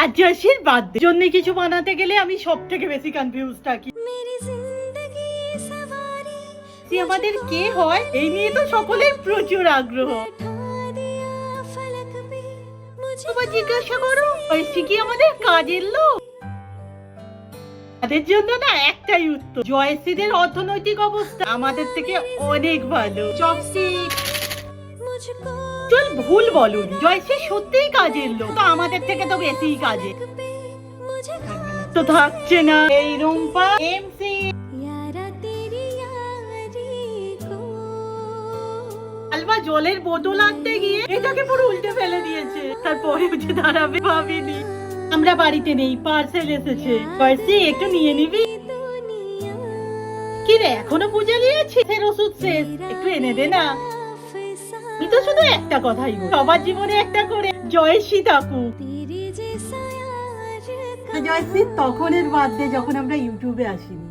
আর জয়শ্রীর birthday জন্য কিছু বানাতে গেলে আমি সব থেকে বেশি কনফিউজ থাকি। আমাদের কে হয় এই নিয়ে তো সকলের প্রচুর আগ্রহ। জিজ্ঞাসা করো জয়শ্রী কি আমাদের কাজের লোক? তাদের জন্য না একটাই উত্তর, জয়শ্রীদের অর্থনৈতিক অবস্থা আমাদের থেকে অনেক ভালো। চপস্টিক চল ভুল বলুন, জয়শ্রী সত্যিই কাজের লোক, তো আমাদের থেকে তো বেশিই কাজে তো থাকছে না এই রুম্পা এমসি। আলবা জলের বোতল আনতে গিয়ে এটাকে পুরো উল্টে ফেলে দিয়েছে, তারপরে উঠে দাঁড়াবে ভাবিনি। আমরা বাড়িতে নেই, পার্সেল এসেছে, জয়শ্রী একটু নিয়ে নিবি। কি রে এখনো পূজা নিয়েছিস? ওষুধ শেষ, একটু এনে দে না। আমি তো শুধু একটা কথাই বলি, সবার জীবনে একটা করে জয়শ্রী থাকুক। জয়শ্রী তখনের বার্থডে যখন আমরা ইউটিউবে আসিনি।